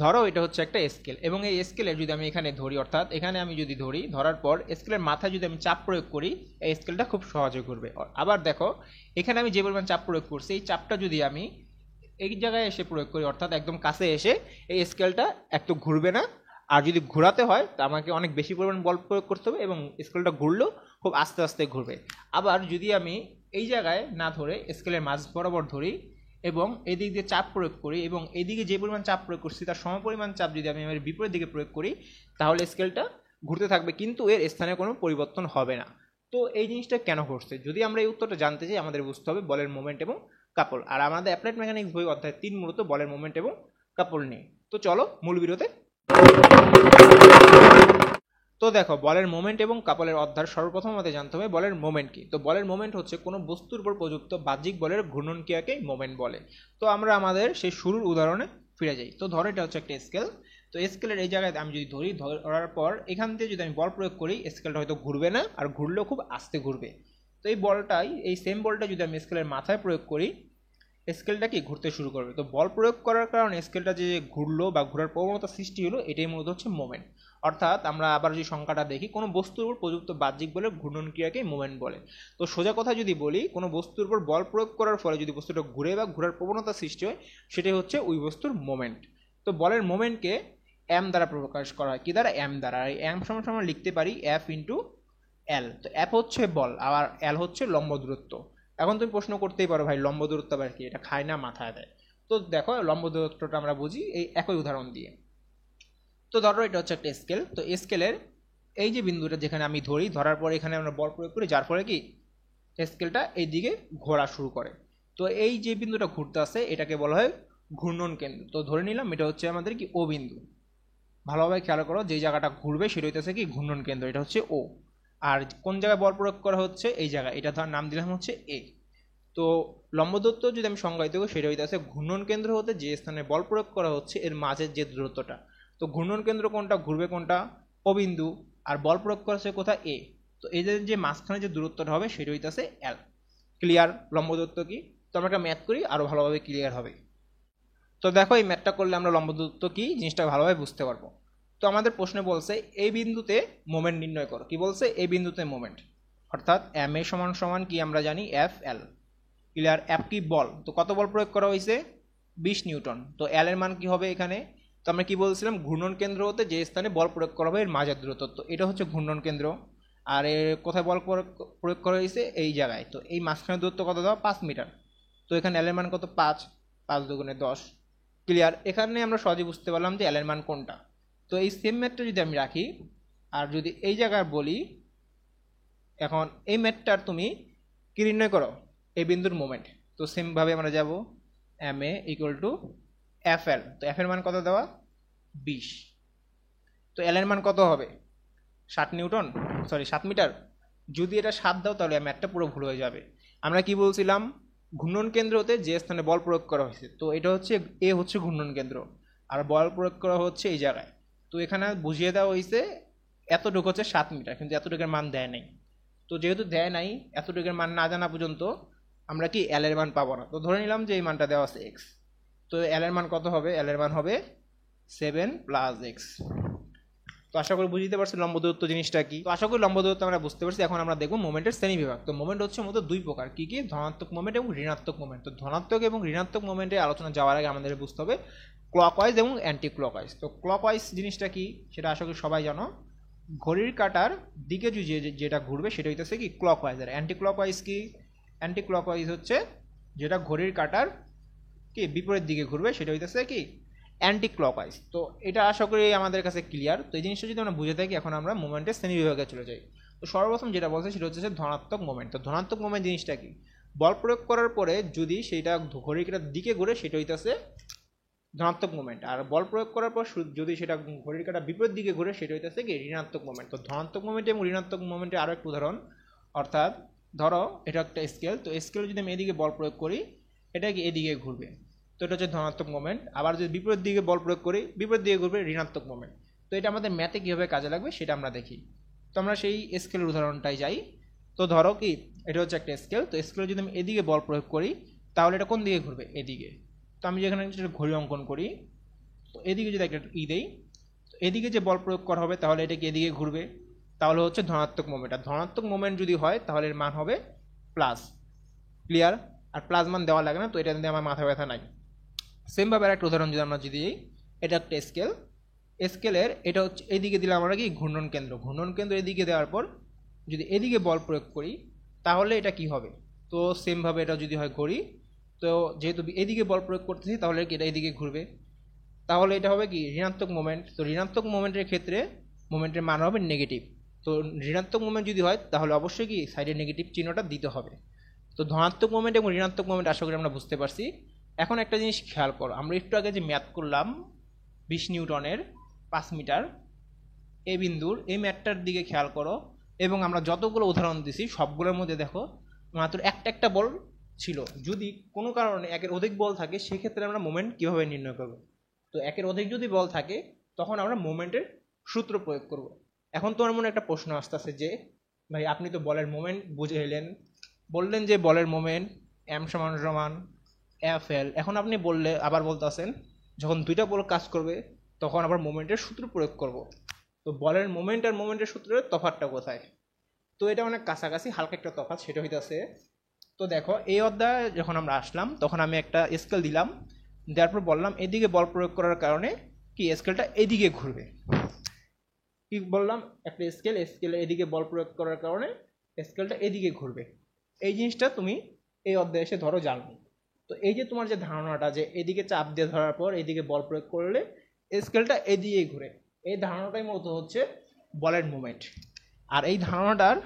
ধরো এটা হচ্ছে একটা স্কেল, এবং এই স্কেলের যদি আমি এখানে ধরি, অর্থাৎ এখানে আমি যদি ধরি, ধরার পর স্কেলের মাথায় যদি আমি চাপ প্রয়োগ করি, এই স্কেলটা খুব সহজে ঘুরবে। আবার দেখো এখানে আমি যে পরিমাণ চাপ প্রয়োগ করছি, এই চাপটা যদি আমি এই জায়গায় এসে প্রয়োগ করি, অর্থাৎ একদম কাছে এসে, এই স্কেলটা একটু ঘুরবে না। আর যদি ঘোরাতে হয় তা আমাকে অনেক বেশি পরিমাণ বল প্রয়োগ করতে হবে, এবং স্কেলটা ঘুরলেও খুব আস্তে আস্তে ঘুরবে। আবার যদি আমি এই জায়গায় না ধরে স্কেলের মাঝ বরাবর ধরি এবং এই দিক দিয়ে চাপ প্রয়োগ করি, এবং এইদিকে যে পরিমাণ চাপ প্রয়োগ করছি তার সমপরিমাণ চাপ যদি আমি আমার বিপরীত দিকে প্রয়োগ করি, তাহলে স্কেলটা ঘুরতে থাকবে, কিন্তু এর স্থানে কোনো পরিবর্তন হবে না। তো এই জিনিসটা কেন ঘটছে, যদি আমরা এই উত্তরটা জানতে চাই, আমাদের বুঝতে হবে বলের মোমেন্ট এবং কাপল। আর আমাদের অ্যাপ্লাইড মেকানিক্স বই অধ্যায় 3 মূলত বলের মোমেন্ট এবং কাপল নিয়ে। তো চলো মূল ভিডিওতে। তো দেখো, বলের মোমেন্ট এবং কাপলের অধ্যায় সর্বপ্রথম আমাদের জানতে হবে বলের মোমেন্ট কি। তো বলের মোমেন্ট হচ্ছে কোনো বস্তুর উপর প্রযুক্ত বাহ্যিক বলের ঘূর্ণন ক্রিয়াকে মোমেন্ট বলে। তো আমরা আমাদের সেই শুরুর উদাহরণে ফিরে যাই। তো ধরো এটা হচ্ছে একটা স্কেল। তো স্কেলের এই জায়গায় আমি যদি ধরি, ধরার পর এখান থেকে যদি আমি বল প্রয়োগ করি, স্কেলটা হয়তো ঘুরবে না, আর ঘুরলেও খুব আস্তে ঘুরবে। তো এই বলটাই, এই সেম বলটা যদি আমি স্কেলের মাথায় প্রয়োগ করি, স্কেলটা কি ঘুরতে শুরু করবে। তো বল প্রয়োগ করার কারণে স্কেলটা যে ঘুরলো বা ঘোরার প্রবণতা সৃষ্টি হলো, এটাই মূলত হচ্ছে মোমেন্ট। অর্থাৎ আমরা আবার যদি সংখ্যাটা দেখি, কোনো বস্তুর উপর প্রযুক্ত বাহ্যিক বলের ঘূর্ণন ক্রিয়াকে মোমেন্ট বলে। তো সোজা কথা যদি বলি, কোনো বস্তুর উপর বল প্রয়োগ করার ফলে যদি বস্তুটা ঘুরে বা ঘোরার প্রবণতা সৃষ্টি হয়, সেটাই হচ্ছে ওই বস্তুর মোমেন্ট। তো বলের মোমেন্টকে এম দ্বারা প্রকাশ করা হয়। কি দ্বারা? এম দ্বারা। আর এম সমান সমান লিখতে পারি এফ ইন্টু এল। তো এফ হচ্ছে বল, আবার এল হচ্ছে লম্ব দূরত্ব। এখন তুমি প্রশ্ন করতেই পারো, ভাই লম্ব দূরত্ব আবার কি? এটা খায় না, মাথায় দেয়। তো দেখো লম্ব দূরত্বটা আমরা বুঝি এই একই উদাহরণ দিয়ে। তো ধরো এটা হচ্ছে একটা স্কেল। তো স্কেলের এই যে বিন্দুটা যেখানে আমি ধরি, ধরার পর এখানে আমরা বল প্রয়োগ করি, যার ফলে কি স্কেলটা এই দিকে ঘোরা শুরু করে। তো এই যে বিন্দুটা ঘুরতে আসে, এটাকে বলা হয় ঘূর্ণন কেন্দ্র। তো ধরে নিলাম এটা হচ্ছে আমাদের কি ও বিন্দু। ভালোভাবে খেয়াল করো, যে জায়গাটা ঘুরবে সেটা হইতেছে কি ঘূর্ণন কেন্দ্র, এটা হচ্ছে ও। আর কোন জায়গায় বল প্রয়োগ করা হচ্ছে, এই জায়গায়, এটা ধর নাম দিলাম হচ্ছে এ। তো লম্ব দূরত্ব যদি আমি সংজ্ঞায়িত করি, সেটা হইতেছে ঘূর্ণন কেন্দ্র হতে যে স্থানে বল প্রয়োগ করা হচ্ছে এর মাঝের যে দূরত্বটা। তো ঘূর্ণন কেন্দ্র কোনটা, ঘুরবে কোনটা, ও বিন্দু, আর বল প্রয়োগ করা হচ্ছে কোথায়, এ। তো এদের যে মাঝখানে যে দূরত্বটা হবে সেটা হইতেছে এল। ক্লিয়ার লম্ব দূরত্ব কি? তো আমরা একটা ম্যাথ করি, আরো ভালোভাবে ক্লিয়ার হবে। তো দেখো এই ম্যাথটা করলে আমরা লম্ব দূরত্ব কি জিনিসটা ভালোভাবে বুঝতে পারবো। তো আমাদের প্রশ্নে বলছে এই বিন্দুতে মোমেন্ট নির্ণয় করো। কি বলছে? এই বিন্দুতে মোমেন্ট, অর্থাৎ এম এ সমান সমান কি আমরা জানি এফ এল। ক্লিয়ার? এফ কি? বল। তো কত বল প্রয়োগ করা হয়েছে? 20 নিউটন। তো এল এর মান কি হবে এখানে? তো আমরা কি বলছিলাম, ঘূর্ণন কেন্দ্র হতে যে স্থানে বল প্রয়োগ করা হবে এর মাঝের দূরত্ব। তো এটা হচ্ছে ঘূর্ণন কেন্দ্র। আর এর কোথায় বল প্রয়োগ করা হয়েছে? এই জায়গায়। তো এই মাঝখানে দূরত্ব কত দাও? 5 মিটার। তো এখানে এল এর মান কত? 5। 5 দুগুণে 10। ক্লিয়ার? এখানে আমরা সহজে বুঝতে পারলাম যে এল এর মান কোনটা। তো এই সেম ম্যাথটা যদি আমি রাখি, আর যদি এই জায়গায় বলি, এখন এই ম্যাথটার তুমি কি নির্ণয় করো? এই বিন্দুর মোমেন্ট। তো সেমভাবে আমরা যাব M A equal to F L. তো এফ এর মান কত দেওয়া? 20। তো এল এর মান কত হবে? 60 নিউটন, সরি 7 মিটার। যদি এটা 7 দাও তাহলে ম্যাথটা পুরো ভুল হয়ে যাবে। আমরা কি বলছিলাম? ঘূর্ণন কেন্দ্র হতে যে স্থানে বল প্রয়োগ করা হয়েছে, তো এটা হচ্ছে এ হচ্ছে ঘূর্ণন কেন্দ্র, আর বল প্রয়োগ করা হচ্ছে এই জায়গায়। তো এখানে বুঝিয়ে দেওয়া হয়েছে এতটুকু হচ্ছে 7 মিটার, কিন্তু এতটুকুর মান দেয় নাই। তো যেহেতু দেয় নাই, এতটুকুর মান না জানা পর্যন্ত আমরা কি এল এর মান পাবো না। তো ধরে নিলাম যে এই মানটা দেওয়া আছে এক্স। তো এল এর মান কত হবে? এল এর মান হবে 7 প্লাস এক্স। তো আশা করি বুঝতে পারছি লম্ব দূরত্ব জিনিসটা কি। তো আশা করি লম্ব দূরত্ব আমরা বুঝতে পারছি। এখন আমরা দেখবো মোমেন্টের শ্রেণী বিভাগ। তো মোমেন্ট হচ্ছে মূলত দুই প্রকার। কি কি? ধনাত্মক মোমেন্ট এবং ঋণাত্মক মোমেন্ট। তো ধনাত্মক এবং ঋণাত্মক মোমেন্টের আলোচনা যাওয়ার আগে আমাদের বুঝতে হবে ক্লকওয়াইজ এবং অ্যান্টি ক্লকওয়াইজ। তো ক্লকওয়াইজ জিনিসটা কি সেটা আশা করি সবাই জানো। ঘড়ির কাঁটার দিকে যেটা ঘুরবে সেটা হইতেছে কি ক্লকওয়াইজ। আর অ্যান্টি ক্লকওয়াইজ কি? অ্যান্টি ক্লকওয়াইজ হচ্ছে যেটা ঘড়ির কাঁটার কি বিপরীত দিকে ঘুরবে সেটা হইতেছে কি অ্যান্টি ক্লকওয়াইজ। তো এটা আশা করি আমাদের কাছে ক্লিয়ার। তো এই জিনিসটা যদি আমরা বুঝে থাকি, এখন আমরা মোমেন্টের শ্রেণী বিভাগে চলে যাই। তো সর্বপ্রথম যেটা বলছে সেটা হচ্ছে ধনাত্মক মোমেন্ট। তো ধনাত্মক মোমেন্ট জিনিসটা কি? বল প্রয়োগ করার পরে যদি সেইটা ঘড়ির কাঁটার দিকে ঘুরে সেটা হইতেছে ধনাত্মক মোমেন্ট, আর বল প্রয়োগ করার পর যদি সেটা ঘড়ির কাঁটার বিপরীত দিকে ঘুরে সেটা হইতেছে কি ঋণাত্মক মোমেন্ট। তো ধনাত্মক মোমেন্ট এবং ঋণাত্মক মোমেন্টের আরও একটা উদাহরণ, অর্থাৎ ধরো এটা একটা স্কেল। তো স্কেল যদি আমি এদিকে বল প্রয়োগ করি, এটা কি এদিকে ঘুরবে। তো এটা হচ্ছে ধনাত্মক মোমেন্ট। আবার যদি বিপরীত দিকে বল প্রয়োগ করি, বিপরীত দিকে ঘুরবে ঋণাত্মক মোমেন্ট। তো এটা আমাদের ম্যাথে কীভাবে কাজে লাগবে সেটা আমরা দেখি। তো আমরা সেই স্কেলের উদাহরণটাই যাই। তো ধরো কি এটা হচ্ছে একটা স্কেল। তো স্কেলে যদি আমি এদিকে বল প্রয়োগ করি, তাহলে এটা কোন দিকে ঘুরবে? এদিকে। তো আমি যেখানে ঘড়ি অঙ্কন করি, তো এদিকে যদি একটা দেই, তো এদিকে যে বল প্রয়োগ করা হবে তাহলে এটা কি এদিকে ঘুরবে, তাহলে হচ্ছে ধনাত্মক মোমেন্ট। আর ধনাত্মক মোমেন্ট যদি হয় তাহলে এর মান হবে প্লাস। ক্লিয়ার? আর প্লাস মান দেওয়া লাগে না, তো এটা দিয়ে আমার মাথা ব্যথা নাই। সেমভাবে আর একটা উদাহরণ যদি আমরা যদি দিই, এটা একটা স্কেল, স্কেলের এটা হচ্ছে এদিকে দিলাম আমরা কি ঘূর্ণন কেন্দ্র, ঘূর্ণন কেন্দ্র এদিকে দেওয়ার পর যদি এদিকে বল প্রয়োগ করি তাহলে এটা কি হবে, তো সেমভাবে এটা যদি হয় ঘড়ি, তো যেহেতু এদিকে বল প্রয়োগ করতেছি তাহলে কি এটা এদিকে ঘুরবে, তাহলে এটা হবে কি ঋণাত্মক মোমেন্ট। তো ঋণাত্মক মোমেন্টের ক্ষেত্রে মোমেন্টের মান হবে নেগেটিভ। তো ঋণাত্মক মোমেন্ট যদি হয় তাহলে অবশ্যই কি সাইডে নেগেটিভ চিহ্নটা দিতে হবে। তো ধনাত্মক মোমেন্ট এবং ঋণাত্মক মোমেন্ট আশা করি আমরা বুঝতে পারছি। এখন একটা জিনিস খেয়াল করো, আমরা একটু আগে যে ম্যাথ করলাম 20 নিউটনের 5 মিটার এই বিন্দুর, এই ম্যাথটার দিকে খেয়াল করো, এবং আমরা যতগুলো উদাহরণ দিছি সবগুলোর মধ্যে দেখো মাত্র একটা একটা বল ছিল। যদি কোনো কারণে একের অধিক বল থাকে সেক্ষেত্রে আমরা মোমেন্ট কীভাবে নির্ণয় করব, তো একের অধিক যদি বল থাকে তখন আমরা মোমেন্টের সূত্র প্রয়োগ করব। এখন তোমার মনে একটা প্রশ্ন আসতেছে যে ভাই আপনি তো বলের মোমেন্ট বুঝে এলেন, বললেন যে বলের মোমেন্ট এম সমান সমান এফ এল, এখন আপনি বললে আবার বলতেছেন যখন দুইটা বল কাজ করবে তখন আবার মোমেন্টের সূত্র প্রয়োগ করব। তো বলের মোমেন্ট আর মোমেন্টের সূত্রের তফাৎটা কোথায়? তো এটা অনেক কাছাকাছি, হালকা একটা তফাৎ, সেটা হইতেছে, তো দেখো এই অধ্যায়ে যখন আমরা আসলাম তখন আমি একটা স্কেল দিলাম, দেওয়ার পর বললাম এদিকে বল প্রয়োগ করার কারণে কি স্কেলটা এদিকে ঘুরবে। কি বললাম, একটা স্কেলে এদিকে বল প্রয়োগ করার কারণে স্কেলটা এদিকে ঘুরবে। এই জিনিসটা তুমি এই অধ্যায়ে এসে ধরো জানবে। তো এই যে তোমার যে ধারণাটা যে এদিকে চাপ দিয়ে ধরার পর এদিকে বল প্রয়োগ করলে স্কেলটা এদিকেই ঘুরে, এই ধারণাটাই মূলত হচ্ছে বলের মুভমেন্ট। আর এই ধারণাটার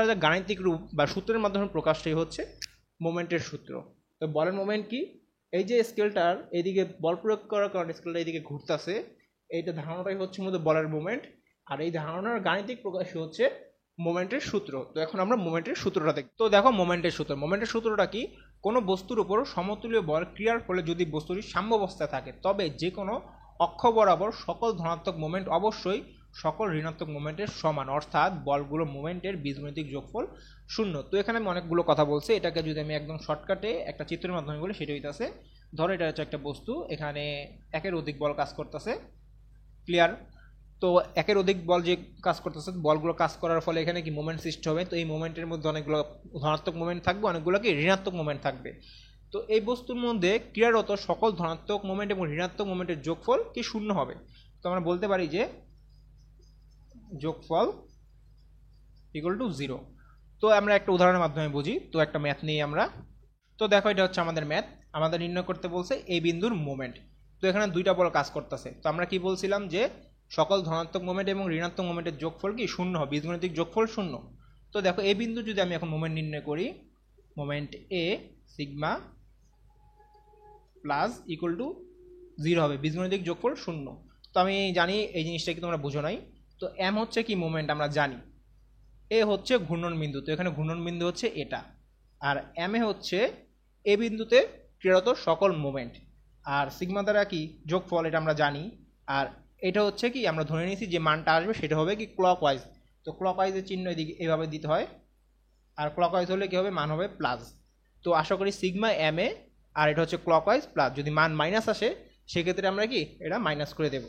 যে গাণিতিক রূপ বা সূত্রের মাধ্যমে প্রকাশটাই হচ্ছে মোমেন্টের সূত্র। তো বলের মোমেন্ট কি, এই যে স্কেলটার এদিকে বল প্রয়োগ করার কারণে স্কেলটা এদিকে ঘুরতেছে, এইটা ধারণাটাই হচ্ছে মূলত বলের মোমেন্ট। আর এই ধারণার গাণিতিক প্রকাশ হচ্ছে মোমেন্টের সূত্র। তো এখন আমরা মোমেন্টের সূত্রটা দেখি। তো দেখো মোমেন্টের সূত্রটা কি, কোনো বস্তুর উপর সমতুল্য বল ক্রিয়ার ফলে যদি বস্তুটি সাম্যাবস্থায় থাকে তবে যে কোনো অক্ষ বরাবর সকল ধনাত্মক মোমেন্ট অবশ্যই সকল ঋণাত্মক মোমেন্টের সমান, অর্থাৎ বলগুলো মোমেন্টের বীজগণিতিক যোগফল 0। তো এখানে আমি অনেকগুলো কথা বলছি, এটাকে যদি আমি একদম শর্টকাটে একটা চিত্রের মাধ্যমে বলি সেটা হইতাছে, ধরো এটা হচ্ছে একটা বস্তু, এখানে একের অধিক বল কাজ করতেছে। ক্লিয়ার? তো একের অধিক বল যে কাজ করতেছে, বলগুলো কাজ করার ফলে এখানে কি মোমেন্ট সৃষ্টি হবে, তো এই মোমেন্টের মধ্যে অনেকগুলো ধনাত্মক মোমেন্ট থাকবে, অনেকগুলো কি ঋণাত্মক মোমেন্ট থাকবে। তো এই বস্তুর মধ্যে ক্রিয়ারত সকল ধনাত্মক মোমেন্ট এবং ঋণাত্মক মোমেন্টের যোগফল কি 0 হবে। তো আমরা বলতে পারি যে যোগফল ইকুয়াল টু 0। তো আমরা একটা উদাহরণের মাধ্যমে বুঝি, তো একটা ম্যাথ নিই আমরা। তো দেখো এটা হচ্ছে আমাদের ম্যাথ, আমাদের নির্ণয় করতে বলছে এই বিন্দুর মোমেন্ট। তো এখানে দুইটা বল কাজ করতেছে, তো আমরা কি বলছিলাম যে সকল ধনাত্মক মোমেন্ট এবং ঋণাত্মক মোমেন্টের যোগফল কি 0 হবে, বীজগণিতিক যোগফল 0। তো দেখো এই বিন্দু যদি আমি এখন মোমেন্ট নির্ণয় করি, moment A sigma plus equal to 0 হবে, বীজগণিতিক যোগফল 0। তো আমি জানি এই জিনিসটা কি তোমরা বুঝো নাই। তো এম হচ্ছে কি মোমেন্ট আমরা জানি, এ হচ্ছে ঘূর্ণন বিন্দু, তো এখানে ঘূর্ণন বিন্দু হচ্ছে এটা, আর এম এ হচ্ছে এ বিন্দুতে ক্রিয়ারত সকল মোমেন্ট, আর সিগমা দ্বারা কি যোগফল এটা আমরা জানি। আর এটা হচ্ছে কি আমরা ধরে নিয়েছি যে মানটা আসবে সেটা হবে কি ক্লকওয়াইজ, তো ক্লকওয়াইজের চিহ্ন এদিকে এভাবে দিতে হয়, আর ক্লকওয়াইজ হলে কি হবে মান হবে প্লাস। তো আশা করি সিগমা এম এ, আর এটা হচ্ছে ক্লকওয়াইজ প্লাস, যদি মান মাইনাস আসে সেক্ষেত্রে আমরা কি এটা মাইনাস করে দেব।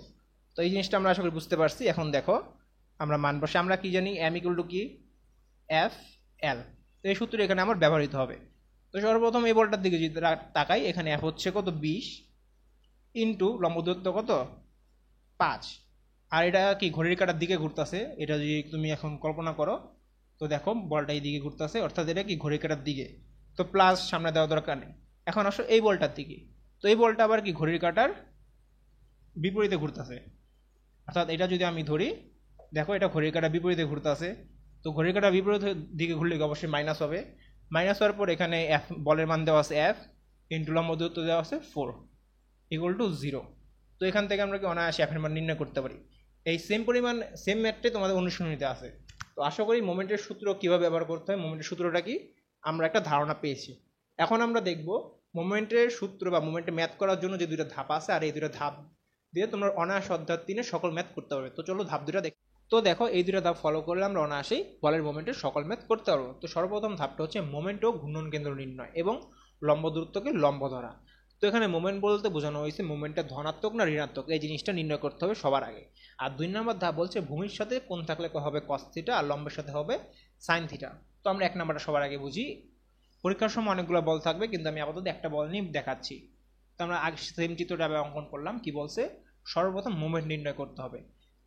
তো এই জিনিসটা আমরা আশা করি বুঝতে পারছি। এখন দেখো আমরা মান বসে আমরা কি জানি, এম ইকুয়াল টু কি এফ এল, তো এই সূত্র এখানে আমার ব্যবহৃত হবে। তো সর্বপ্রথম এই বলটার দিকে যদি তাকাই, এখানে এফ হচ্ছে কত 20 ইন্টু লম্ব দূরত্ব কত 5, আর এটা কি ঘড়ির কাঁটার দিকে ঘুরতেছে, এটা যদি তুমি এখন কল্পনা করো, তো দেখো বলটা এই দিকে ঘুরতেছে, অর্থাৎ এটা কি ঘড়ির কাঁটার দিকে, তো প্লাস সামনে দেওয়া দরকার নেই। এখন আসো এই বলটার দিকে, তো এই বলটা আবার কি ঘড়ির কাঁটার বিপরীতে ঘুরতেছে, অর্থাৎ এটা যদি আমি ধরি, দেখো এটা ঘড়ির কাঁটার বিপরীতে ঘুরতেছে, তো ঘড়ির কাঁটার বিপরীত দিকে ঘুরলে অবশ্যই মাইনাস হবে। মাইনাস হওয়ার পর এখানে এফ বলের মান দেওয়া আছে এফ ইন্টু লম্ব দূরত্ব দেওয়া আছে 4 ইকুয়াল টু 0। তো এখান থেকে আমরা কি অনায়াসে এফের মান নির্ণয় করতে পারি। এই সেম ম্যাথটাই তোমাদের অনুশীলনীতে আছে। তো আশা করি মোমেন্টের সূত্র কীভাবে ব্যবহার করতে হয়, মোমেন্টের সূত্রটা কি আমরা একটা ধারণা পেয়েছি। এখন আমরা দেখব মোমেন্টের সূত্র বা মোমেন্টে ম্যাথ করার জন্য যে দুইটা ধাপ আছে, আর এই দুইটা ধাপ দিয়ে তোমরা অনায়াস অধ্যায় 3 সকল ম্যাথ করতে পারবে। তো চলো ধাপ দুটা দেখি। তো দেখো এই দুইটা ধাপ ফলো করলে আমরা অনায়াসেই বলের মোমেন্টের সকল ম্যাথ করতে পারবো। তো সর্বপ্রথম ধাপটা হচ্ছে মোমেন্ট ও ঘূর্ণন কেন্দ্র নির্ণয় এবং লম্ব দূরত্বকে লম্ব ধরা। তো এখানে মোমেন্ট বলতে বোঝানো হয়েছে মোমেন্টটা ধনাত্মক না ঋণাত্মক, এই জিনিসটা নির্ণয় করতে হবে সবার আগে। আর 2 নম্বর ধাপ বলছে ভূমির সাথে কোণ থাকলে হবে কস থিটা আর লম্বের সাথে হবে সাইন থিটা। তো আমরা 1 নম্বরটা সবার আগে বুঝি। পরীক্ষার সময় অনেকগুলো বল থাকবে, কিন্তু আমি আপাতত একটা বল নিয়ে দেখাচ্ছি। তো আমরা আগে সেম চিত্রটা অঙ্কন করলাম। কি বলছে, সর্বপ্রথম মোমেন্ট নির্ণয় করতে হবে।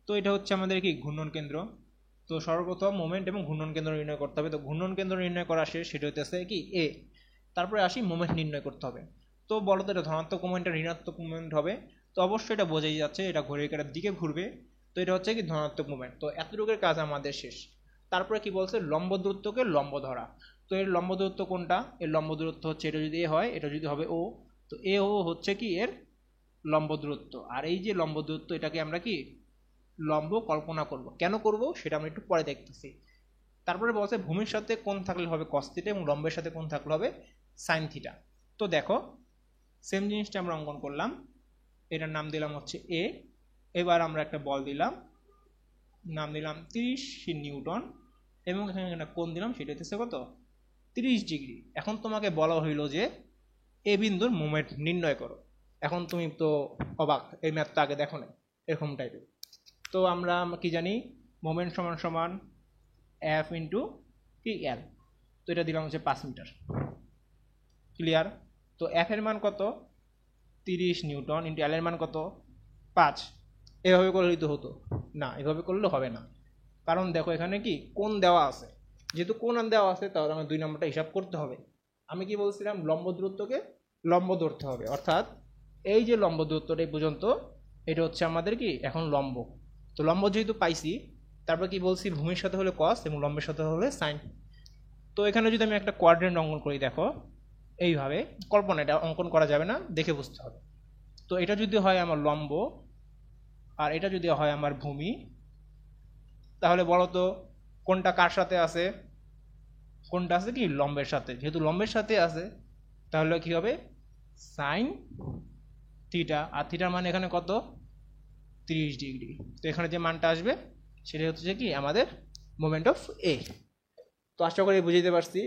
তো এটা হচ্ছে আমাদের কি ঘূর্ণন কেন্দ্র। তো সর্বপ্রথম মোমেন্ট এবং ঘূর্ণন কেন্দ্র নির্ণয় করতে হবে। তো ঘূর্ণন কেন্দ্র নির্ণয় করা শেষ, সেটা হইতেছে কি এ। তারপরে আসি মোমেন্ট নির্ণয় করতে হবে। তো বলো তো এটা ধনাত্মক মোমেন্ট আর ঋণাত্মক মোমেন্ট হবে। তো অবশ্যই এটা বোঝাই যাচ্ছে এটা ঘড়ির কাঁটার দিকে ঘুরবে। তো এটা হচ্ছে কি ধনাত্মক মোমেন্ট। তো এতটুকুর কাজ আমাদের শেষ। তারপরে কি বলছে, লম্ব দূরত্বকে লম্ব ধরা। তো এর লম্ব দূরত্ব কোনটা, এর লম্ব দূরত্ব হচ্ছে এটা যদি এ হয়, এটা যদি হবে ও, তো এ ও হচ্ছে কি এর লম্ব দূরত্ব। আর এই যে লম্ব দূরত্ব, এটাকে আমরা কি লম্ব কল্পনা করব। কেন করব সেটা আমরা একটু পরে দেখতেছি। তারপরে বলছে ভূমির সাথে কোণ থাকলে হবে কস থিটা এবং লম্বের সাথে কোণ থাকলে হবে সাইন থিটা। তো দেখো সেম জিনিসটা আমরা অঙ্কন করলাম। এটার নাম দিলাম হচ্ছে এ। এবার আমরা একটা বল দিলাম, নাম দিলাম 30 নিউটন, এবং এখানে কোণ দিলাম সেটা হচ্ছে কত, 30 ডিগ্রি। এখন তোমাকে বলা হইলো যে এ বিন্দুর মোমেন্ট নির্ণয় করো। এখন তুমি তো অবাক, এই ম্যাথ তো আগে দেখো না, এরকম টাইপের। তো আমরা কি জানি, মোমেন্ট সমান সমান এফ ইন্টু কি এল। তো এটা দিলাম হচ্ছে 5 মিটার। ক্লিয়ার? তো এফ এর মান কত, 30 নিউটন, ইন্টু এল এর মান কত, 5। এভাবে করলেই তো হতো না, এভাবে করলে হবে না। কারণ দেখো এখানে কি কোণ দেওয়া আছে, যেহেতু কোণ দেওয়া আছে তাহলে আমার 2 নম্বরটা হিসাব করতে হবে। আমি কি বলছিলাম, লম্ব দূরত্বকে লম্ব ধরতে হবে, অর্থাৎ এই যে লম্ব দূরত্বটা এই পর্যন্ত, এটা হচ্ছে আমাদের কি এখন লম্ব। তো লম্ব যেহেতু পাইছি, তারপর কি বলছি, ভূমির সাথে হলে কস এবং লম্বের সাথে হলে সাইন। তো এখানে যদি আমি একটা কোয়াড্রেন্ট অঙ্কন করি, দেখো এইভাবে কল্পনা, এটা অঙ্কন করা যাবে না, দেখে বুঝতে হবে। তো এটা যদি হয় আমার লম্ব আর এটা যদি হয় আমার ভূমি, তাহলে বলো তো কোনটা কার সাথে আছে, কোনটা আছে কি লম্বের সাথে। যেহেতু লম্বের সাথে আছে তাহলে কি হবে সাইন থিটা। আর থিটার মানে এখানে কত, 30 ডিগ্রি। তো এখানে যে মানটা আসবে সেটা হচ্ছে কি আমাদের মোমেন্ট অফ এ। তো আশা করি বুঝতে পারছি।